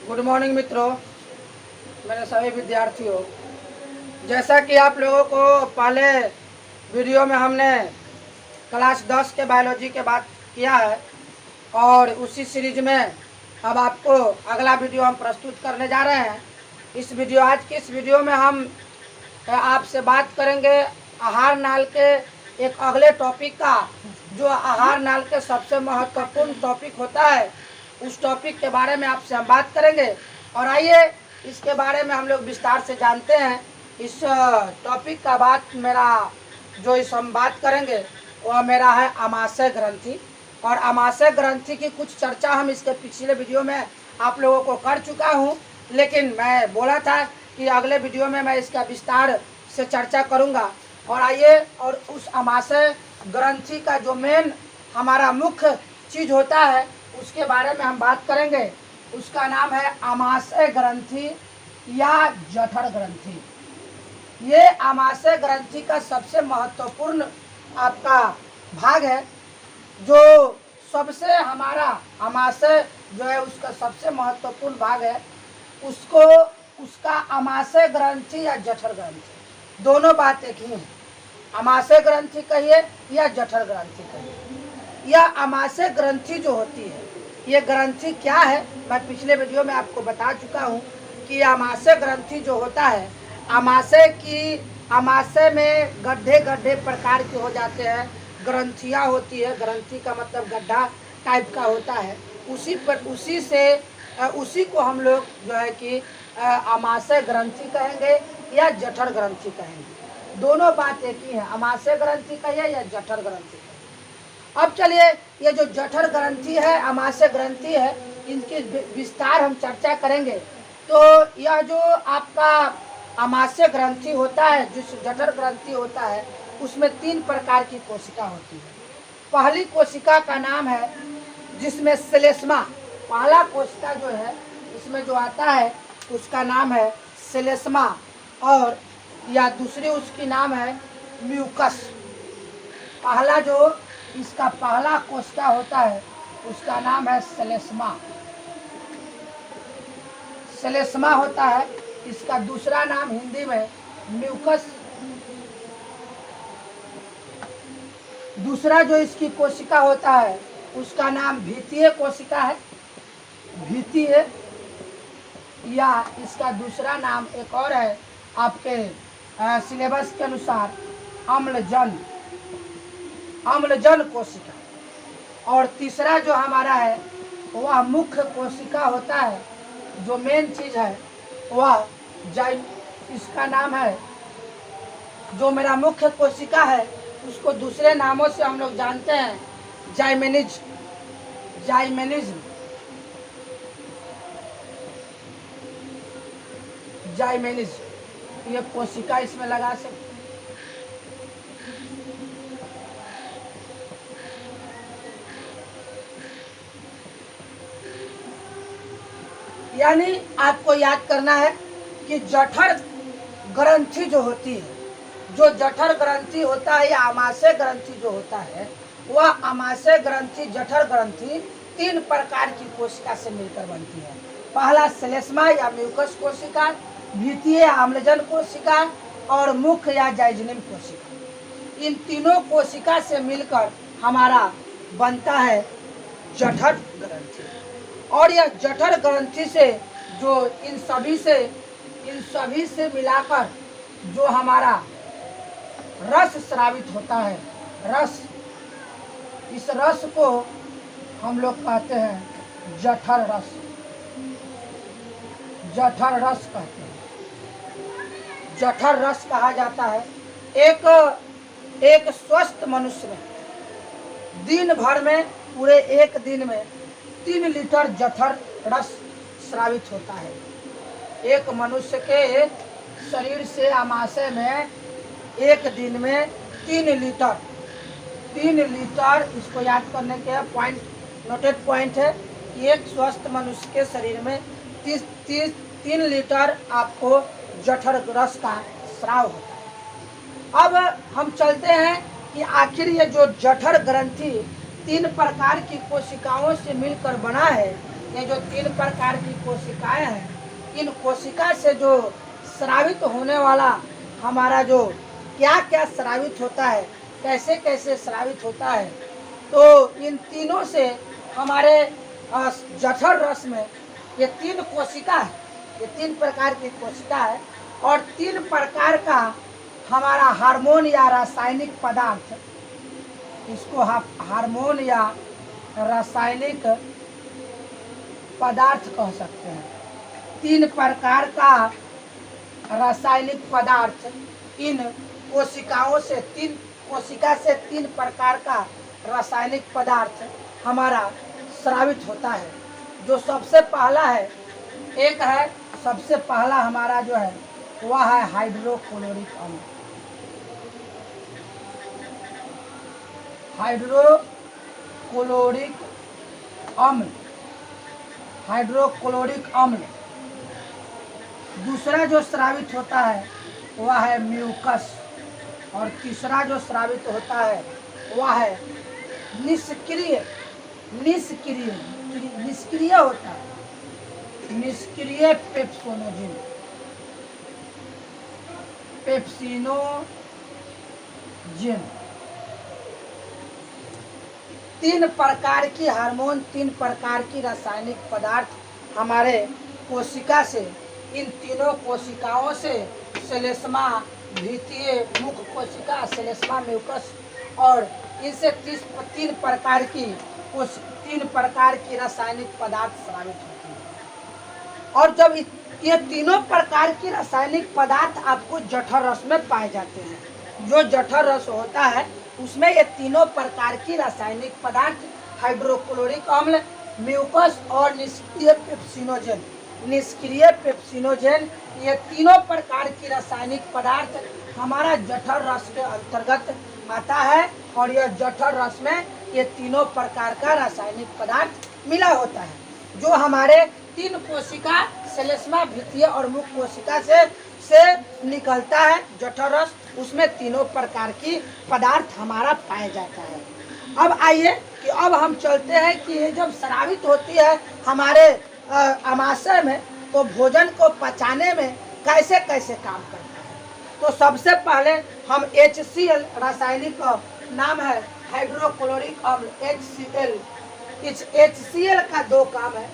Good morning मित्रों, मेरे सभी विद्यार्थियों। जैसा कि आप लोगों को पहले वीडियो में हमने क्लास 10 के बायोलॉजी के बात किया है और उसी सीरीज में अब आपको अगला वीडियो हम प्रस्तुत करने जा रहे हैं। आज की इस वीडियो में हम आपसे बात करेंगे आहार नाल के एक अगले टॉपिक का, जो आहार नाल के सबसे महत्वपूर्ण टॉपिक होता है। उस टॉपिक के बारे में आपसे हम बात करेंगे और आइए इसके बारे में हम लोग विस्तार से जानते हैं। इस टॉपिक का हम बात करेंगे वह मेरा है आमाशय ग्रंथि। और आमाशय ग्रंथि की कुछ चर्चा हम इसके पिछले वीडियो में आप लोगों को कर चुका हूं, लेकिन मैं बोला था कि अगले वीडियो में मैं इसका विस्तार से चर्चा करूंगा। और आइए और उस आमाशय ग्रंथि का जो मेन हमारा मुख्य चीज़ होता है उसके बारे में हम बात करेंगे। उसका नाम है आमाशय ग्रंथि या जठर ग्रंथि। ये आमाशय ग्रंथि का सबसे महत्वपूर्ण आपका भाग है, जो सबसे हमारा आमाशय जो है उसका सबसे महत्वपूर्ण भाग है। उसका आमाशय ग्रंथि या जठर ग्रंथि दोनों बात एक ही है। आमाशय ग्रंथि कहिए या जठर ग्रंथि कहिए। यह आमाशय ग्रंथि जो होती है, ये ग्रंथि क्या है, मैं पिछले वीडियो में आपको बता चुका हूँ कि आमाशय ग्रंथि जो होता है, आमाशय में गड्ढे गड्ढे प्रकार के हो जाते हैं, ग्रंथियाँ होती है। ग्रंथि का मतलब गड्ढा टाइप का होता है। उसी को हम लोग जो है कि आमाशय ग्रंथि कहेंगे या जठर ग्रंथि कहेंगे। दोनों बात एक ही है, आमाशय ग्रंथि कहिए या जठर ग्रंथि। अब चलिए, ये जो जठर ग्रंथि है, आमाशय ग्रंथि है, इनकी विस्तार हम चर्चा करेंगे। तो यह जो आपका आमाशय ग्रंथि होता है, जिस जठर ग्रंथि होता है, उसमें 3 प्रकार की कोशिका होती है। पहली कोशिका का नाम है जिसमें श्लेष्मा, पहला कोशिका जो है इसमें जो आता है उसका नाम है श्लेष्मा, और या दूसरी उसकी नाम है म्यूकस। इसका पहला कोशिका होता है उसका नाम है श्लेष्मा होता है। इसका दूसरा नाम हिंदी में म्यूकस। दूसरा जो इसकी कोशिका होता है उसका नाम भित्तीय कोशिका है, भित्तीय, या इसका दूसरा नाम एक और है आपके सिलेबस के अनुसार अम्लजन कोशिका। और तीसरा जो हमारा है वह मुख्य कोशिका होता है, जो मेन चीज़ है वह इसका नाम है, जो मेरा मुख्य कोशिका है उसको दूसरे नामों से हम लोग जानते हैं, जाइमेनिज्म। ये कोशिका इसमें लगा सकते। यानी आपको याद करना है कि जठर ग्रंथि जो होती है, जो जठर ग्रंथि होता है या आमाशय ग्रंथि जो होता है, वह आमाशय ग्रंथि, जठर ग्रंथि 3 प्रकार की कोशिका से मिलकर बनती है। पहला श्लेष्मा या म्यूकस कोशिका, भित्तीय आम्लजन कोशिका और मुख्य या जाइमेनिज्म कोशिका। इन तीनों कोशिका से मिलकर हमारा बनता है जठर ग्रंथि। और यह जठर ग्रंथि से जो इन सभी से मिलाकर जो हमारा रस स्रावित होता है, इस रस को हम लोग कहते हैं जठर रस कहते हैं। जठर रस कहा जाता है। एक स्वस्थ मनुष्य में दिन भर में, पूरे एक दिन में 3 लीटर जठर रस स्रावित होता है। एक मनुष्य के शरीर से आमाशय में एक दिन में 3 लीटर, इसको याद करने के नोटेड पॉइंट है कि एक स्वस्थ मनुष्य के शरीर में 3 लीटर आपको जठर रस का स्राव होता है। अब हम चलते हैं कि आखिर ये जो जठर ग्रंथि 3 प्रकार की कोशिकाओं से मिलकर बना है, ये जो 3 प्रकार की कोशिकाएं हैं, इन कोशिका से जो स्रावित होने वाला हमारा जो क्या क्या स्रावित होता है, कैसे कैसे स्रावित होता है, तो इन तीनों से हमारे जठर रस में ये 3 कोशिका है, ये 3 प्रकार की कोशिका है और 3 प्रकार का हमारा हार्मोन या रासायनिक पदार्थ, इसको हार्मोन या रासायनिक पदार्थ कह सकते हैं। 3 प्रकार का रासायनिक पदार्थ इन कोशिकाओं से 3 कोशिका से 3 प्रकार का रासायनिक पदार्थ हमारा स्रावित होता है। जो सबसे पहला है, एक है सबसे पहला हमारा जो है वह है हाइड्रोक्लोरिक अम्ल। हाइड्रोक्लोरिक अम्ल, हाइड्रोक्लोरिक अम्ल। दूसरा जो स्रावित होता है वह है म्यूकस और तीसरा जो स्रावित होता है वह है निष्क्रिय निष्क्रिय होता है, निष्क्रिय पेप्सिनोजेन, पेप्सिनोजेन। 3 प्रकार की हार्मोन, 3 प्रकार की रासायनिक पदार्थ हमारे कोशिका से, इन तीनों कोशिकाओं से श्लेष्मा, द्वितीय मुख्य कोशिका, श्लेष्मा, म्यूकस और इनसे 3 प्रकार की रासायनिक पदार्थ स्रावित होती है। और जब ये तीनों प्रकार की रासायनिक पदार्थ आपको जठर रस में पाए जाते हैं, जो जठर रस होता है उसमें ये तीनों प्रकार की रासायनिक पदार्थ हाइड्रोक्लोरिक अम्ल, म्यूकस और निष्क्रिय पेप्सिनोजेन, ये तीनों प्रकार की रासायनिक पदार्थ हमारा जठर रस के अंतर्गत आता है और यह जठर रस में ये तीनों प्रकार का रासायनिक पदार्थ मिला होता है। जो हमारे 3 कोशिका श्लेष्मा, द्वितीय और मुख्य कोशिका से निकलता है जठर रस, उसमें तीनों प्रकार की पदार्थ हमारा पाया जाता है। अब आइए कि अब हम चलते हैं कि ये जब स्रावित होती है हमारे आमाशय में, तो भोजन को पचाने में कैसे कैसे काम करता है। तो सबसे पहले हम HCl, रासायनिक नाम है हाइड्रोक्लोरिक अम्ल, HCl। इस HCl का 2 काम है।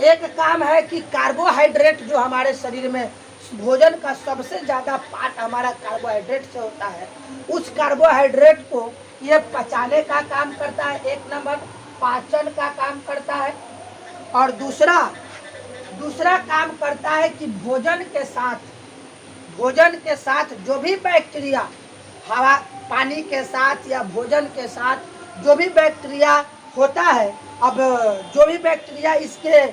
एक काम है कि कार्बोहाइड्रेट, जो हमारे शरीर में भोजन का सबसे ज़्यादा पार्ट हमारा कार्बोहाइड्रेट से होता है, उस कार्बोहाइड्रेट को ये पचाने का काम करता है, 1 नंबर पाचन का काम करता है। और दूसरा काम करता है कि भोजन के साथ जो भी बैक्टीरिया, हवा पानी के साथ या भोजन के साथ जो भी बैक्टीरिया होता है, अब जो भी बैक्टीरिया इसके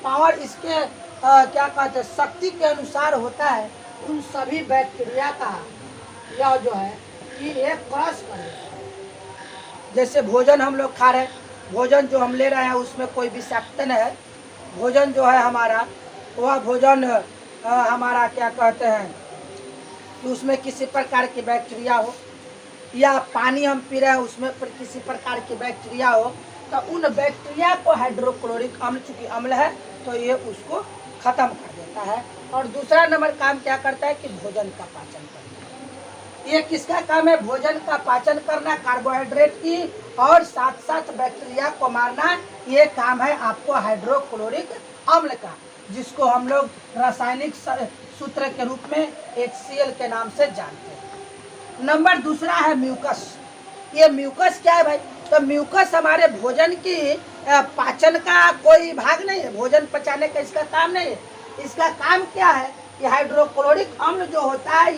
पावर, इसके क्या कहते हैं, शक्ति के अनुसार होता है, उन सभी बैक्टीरिया का यह जो है कि ये क्रश कर देता है। जैसे भोजन हम लोग खा रहे हैं, भोजन जो हम ले रहे हैं उसमें कोई विषाक्त नहीं है। भोजन जो है हमारा, वह भोजन हमारा क्या कहते हैं कि उसमें किसी प्रकार की बैक्टीरिया हो, या पानी हम पी रहे हैं उसमें पर किसी प्रकार की बैक्टीरिया हो, तो उन बैक्टीरिया को हाइड्रोक्लोरिक अम्ल, चूँकि अम्ल है तो ये उसको ख़त्म कर देता है। और दूसरा नंबर काम क्या करता है कि भोजन का पाचन करता है। ये किसका काम है? भोजन का पाचन करना, कार्बोहाइड्रेट की, और साथ साथ बैक्टीरिया को मारना। ये काम है आपको हाइड्रोक्लोरिक अम्ल का, जिसको हम लोग रासायनिक सूत्र के रूप में HCl के नाम से जानते हैं। नंबर दूसरा है म्यूकस। ये म्यूकस क्या है भाई? तो म्यूकस हमारे भोजन की पाचन का कोई भाग नहीं है, भोजन पचाने का इसका काम नहीं है। इसका काम क्या है? ये हाइड्रोक्लोरिक अम्ल जो होता है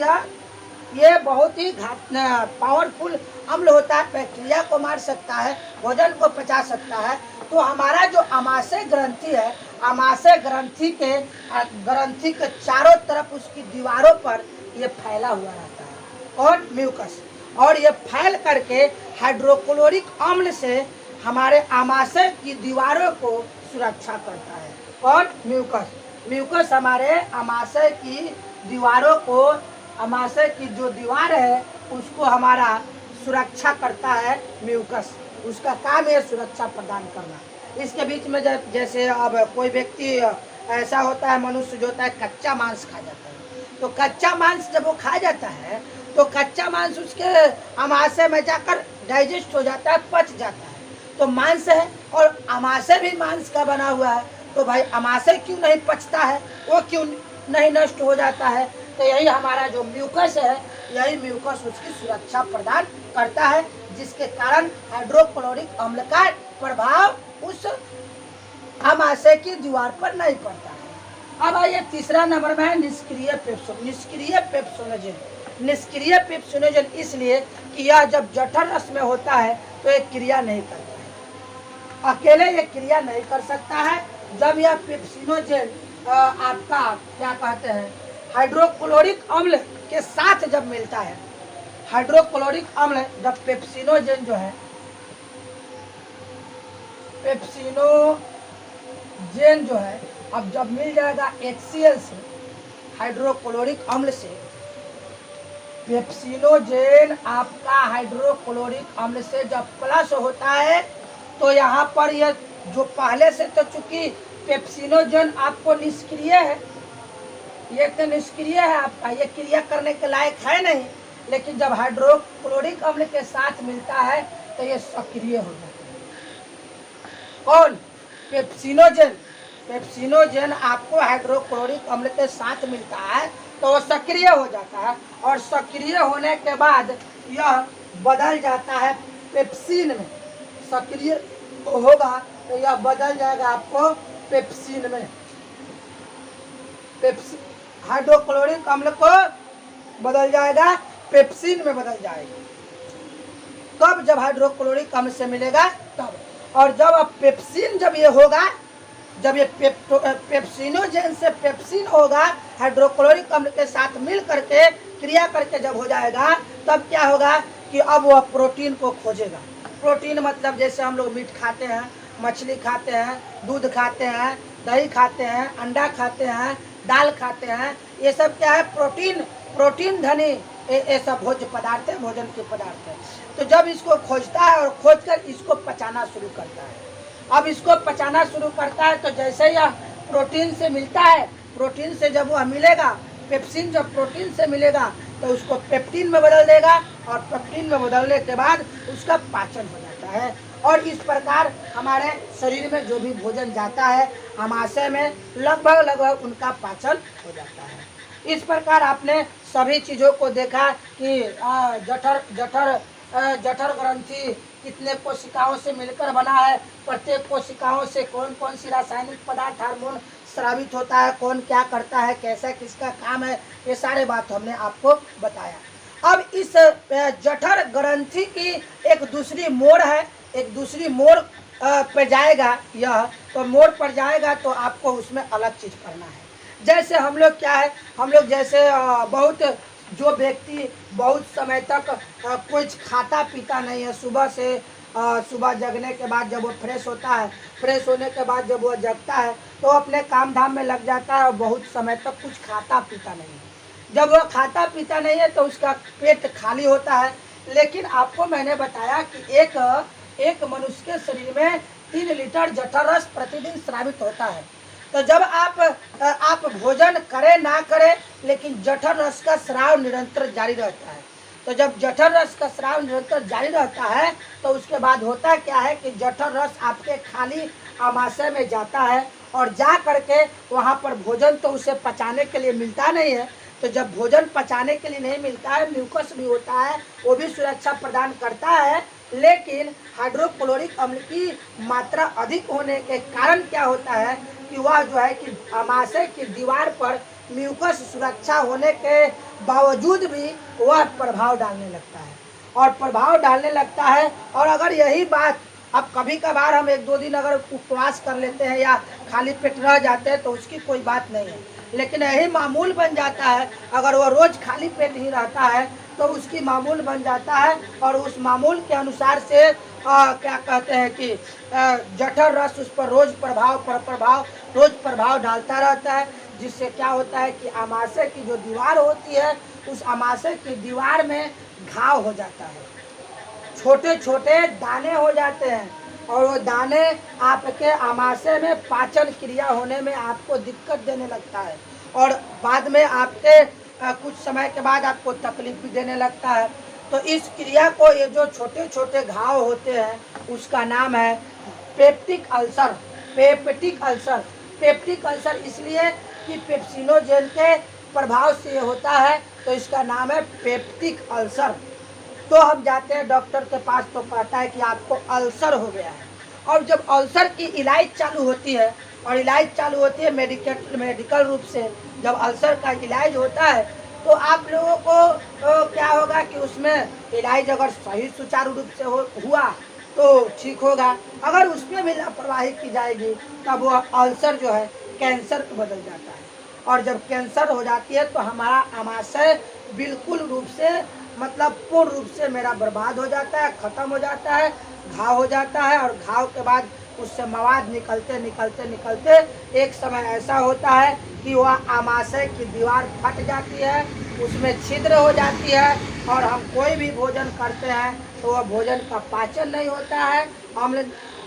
ये बहुत ही पावरफुल अम्ल होता है, बैक्टीरिया को मार सकता है, भोजन को पचा सकता है। तो हमारा जो आमाशय ग्रंथि है, आमाशय ग्रंथि के चारों तरफ उसकी दीवारों पर ये फैला हुआ रहता है, और म्यूकस, और ये फैल करके हाइड्रोक्लोरिक अम्ल से हमारे आमाशय की दीवारों को सुरक्षा करता है। और म्यूकस हमारे आमाशय की दीवारों को, आमाशय की जो दीवार है उसको हमारा सुरक्षा करता है म्यूकस। उसका काम है सुरक्षा प्रदान करना। इसके बीच में जैसे अब कोई व्यक्ति ऐसा होता है, मनुष्य जो होता है कच्चा मांस खा जाता है, तो कच्चा मांस जब वो खा जाता है तो कच्चा मांस उसके अमाशय में जाकर डाइजेस्ट हो जाता है, पच जाता है, तो मांस है और अमाशय भी मांस का बना हुआ है, तो भाई अमाशय क्यों नहीं पचता है, वो क्यों नहीं नष्ट हो जाता है। तो यही हमारा जो म्यूकस है, यही म्यूकस उसकी सुरक्षा प्रदान करता है, जिसके कारण हाइड्रोक्लोरिक अम्ल का प्रभाव उस अमाशय की दीवार पर नहीं पड़ता है। अब आइए तीसरा नंबर में है निष्क्रिय पेप्सोनोजन। निष्क्रिय पेप्सोनोजन इसलिए कि यह जब जठर रस में होता है तो एक क्रिया नहीं करता है, अकेले ये क्रिया नहीं कर सकता है। जब यह पेप्सिनोजन आपका क्या कहते हैं हाइड्रोक्लोरिक अम्ल के साथ जब मिलता है, हाइड्रोक्लोरिक अम्ल जब पेप्सिनोजन जो है, पेप्सिनोजन जो है अब जब मिल जाएगा HCl से, हाइड्रोक्लोरिक अम्ल से, पेप्सिनोजन आपका हाइड्रोक्लोरिक अम्ल से जब प्लस होता है तो यहाँ पर यह जो पहले से तो चूंकि पेप्सिनोजन आपको निष्क्रिय है, ये तो निष्क्रिय है आपका, ये क्रिया करने के लायक है नहीं, लेकिन जब हाइड्रोक्लोरिक अम्ल के साथ मिलता है तो ये सक्रिय हो जाता है। कौन? पेप्सिनोजन। पेप्सिनोजन आपको हाइड्रोक्लोरिक अम्ल के साथ मिलता है तो वो सक्रिय हो जाता है, और सक्रिय होने के बाद यह बदल जाता है पेप्सिन में, सक्रिय होगा तो यह बदल जाएगा आपको पेप्सिन में, हाइड्रोक्लोरिक अम्ल को बदल जाएगा पेप्सिन में बदल जाएगा। कब? जब हाइड्रोक्लोरिक अम्ल से मिलेगा तब। और जब अब पेप्सिन जब ये होगा, जब ये पेप्सिनोजन से पेप्सिन होगा, हाइड्रोक्लोरिक अम्ल के साथ मिल करके क्रिया करके जब हो जाएगा, तब क्या होगा कि अब वह प्रोटीन को खोजेगा। प्रोटीन मतलब जैसे हम लोग मीट खाते हैं, मछली खाते हैं, दूध खाते हैं, दही खाते हैं, अंडा खाते हैं, दाल खाते हैं, ये सब क्या है? प्रोटीन, प्रोटीन धनी ये सब भोज्य पदार्थ है, भोजन के पदार्थ है। तो जब इसको खोजता है और खोजकर इसको पचाना शुरू करता है, अब इसको पचाना शुरू करता है तो जैसे यह प्रोटीन से मिलता है, प्रोटीन से जब वह मिलेगा, पेप्सिन जब प्रोटीन से मिलेगा तो उसको पेप्टिन में बदल देगा, और पेप्टिन में बदलने के बाद उसका पाचन हो जाता है, और इस प्रकार हमारे शरीर में जो भी भोजन जाता है आमाशय में लगभग उनका पाचन हो जाता है। इस प्रकार आपने सभी चीज़ों को देखा कि जठर ग्रंथि कितने कोशिकाओं से मिलकर बना है, प्रत्येक कोशिकाओं से कौन कौन सी रासायनिक पदार्थ हार्मोन स्रावित होता है, कौन क्या करता है, कैसा किसका काम है, ये सारे बात हमने आपको बताया। अब इस जठर ग्रंथि की एक दूसरी मोड़ है, एक दूसरी मोड़ पर जाएगा यह, तो मोड़ पर जाएगा तो आपको उसमें अलग चीज़ करना है। जैसे हम लोग क्या है, हम लोग जैसे बहुत जो व्यक्ति बहुत समय तक कुछ खाता पीता नहीं है, सुबह से सुबह जगने के बाद जब वो फ्रेश होता है, फ्रेश होने के बाद जब वो जगता है तो अपने काम धाम में लग जाता है और बहुत समय तक कुछ खाता पीता नहीं है। जब वो खाता पीता नहीं है तो उसका पेट खाली होता है। लेकिन आपको मैंने बताया कि एक मनुष्य के शरीर में 3 लीटर जठर रस प्रतिदिन स्रावित होता है। तो जब आप भोजन करें ना करें, लेकिन जठर रस का स्राव निरंतर जारी रहता है। तो जब जठर रस का स्राव निरंतर जारी रहता है तो उसके बाद होता क्या है कि जठर रस आपके खाली आमाशय में जाता है, और जा करके वहाँ पर भोजन तो उसे पचाने के लिए मिलता नहीं है। तो जब भोजन पचाने के लिए नहीं मिलता है, म्यूकस भी होता है, वो भी सुरक्षा प्रदान करता है, लेकिन हाइड्रोक्लोरिक अम्ल की मात्रा अधिक होने के कारण क्या होता है कि वह जो है कि आमाशय की दीवार पर म्यूकस सुरक्षा होने के बावजूद भी वह प्रभाव डालने लगता है, और प्रभाव डालने लगता है। और अगर यही बात अब कभी कभार हम 1-2 दिन अगर उपवास कर लेते हैं या खाली पेट रह जाते हैं तो उसकी कोई बात नहीं है, लेकिन यही मामूल बन जाता है। अगर वह रोज़ खाली पेट ही रहता है तो उसकी मामूल बन जाता है, और उस मामूल के अनुसार से क्या कहते हैं कि जठर रस उस पर रोज़ प्रभाव डालता रहता है, जिससे क्या होता है कि आमाशय की जो दीवार होती है, उस आमाशय की दीवार में घाव हो जाता है, छोटे छोटे दाने हो जाते हैं, और वो दाने आपके आमाशय में पाचन क्रिया होने में आपको दिक्कत देने लगता है और बाद में आपके कुछ समय के बाद आपको तकलीफ भी देने लगता है। तो इस क्रिया को, ये जो छोटे छोटे घाव होते हैं, उसका नाम है peptic ulcer. Peptic ulcer, peptic ulcer इसलिए कि पेप्सिनोजेन के प्रभाव से ये होता है, तो इसका नाम है पेप्टिक अल्सर। तो हम जाते हैं डॉक्टर के पास, तो कहता है कि आपको अल्सर हो गया है। और जब अल्सर की इलाज चालू होती है, और इलाज चालू होती है मेडिकल रूप से, जब अल्सर का इलाज होता है तो आप लोगों को क्या होगा कि उसमें इलाज अगर सही सुचारू रूप से हुआ तो ठीक होगा, अगर उसमें भी लापरवाही की जाएगी तब वो अल्सर जो है कैंसर को बदल जाता है। और जब कैंसर हो जाती है तो हमारा आमाशय बिल्कुल रूप से, मतलब पूर्ण रूप से मेरा बर्बाद हो जाता है, ख़त्म हो जाता है, घाव हो जाता है। और घाव के बाद उससे मवाद निकलते निकलते निकलते एक समय ऐसा होता है कि वह आमाशय की दीवार फट जाती है, उसमें छिद्र हो जाती है, और हम कोई भी भोजन करते हैं तो वह भोजन का पाचन नहीं होता है, अम्ल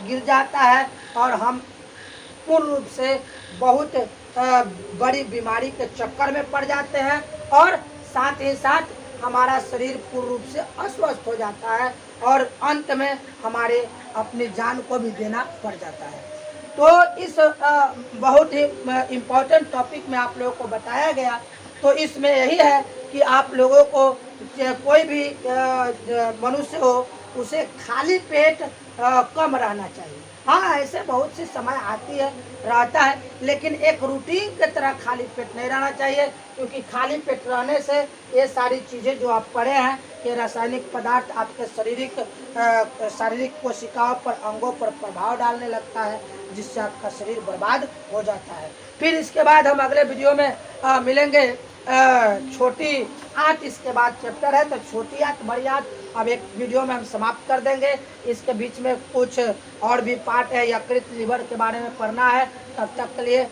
गिर जाता है, और हम पूर्ण रूप से बहुत बड़ी बीमारी के चक्कर में पड़ जाते हैं, और साथ ही साथ हमारा शरीर पूर्ण रूप से अस्वस्थ हो जाता है, और अंत में हमारे अपनी जान को भी देना पड़ जाता है। तो इस बहुत ही इम्पोर्टेंट टॉपिक में आप लोगों को बताया गया। तो इसमें यही है कि आप लोगों को कोई भी मनुष्य हो, उसे खाली पेट कम रहना चाहिए। हाँ, ऐसे बहुत सी समय आती है, रहता है, लेकिन एक रूटीन की तरह खाली पेट नहीं रहना चाहिए, क्योंकि खाली पेट रहने से ये सारी चीज़ें जो आप पढ़े हैं, ये रासायनिक पदार्थ आपके शारीरिक कोशिकाओं पर, अंगों पर प्रभाव डालने लगता है, जिससे आपका शरीर बर्बाद हो जाता है। फिर इसके बाद हम अगले वीडियो में मिलेंगे। छोटी आंत इसके बाद चैप्टर है, तो छोटी आंत बड़ी आंत अब एक वीडियो में हम समाप्त कर देंगे। इसके बीच में कुछ और भी पार्ट है, यकृत, लीवर के बारे में पढ़ना है। तब तक के लिए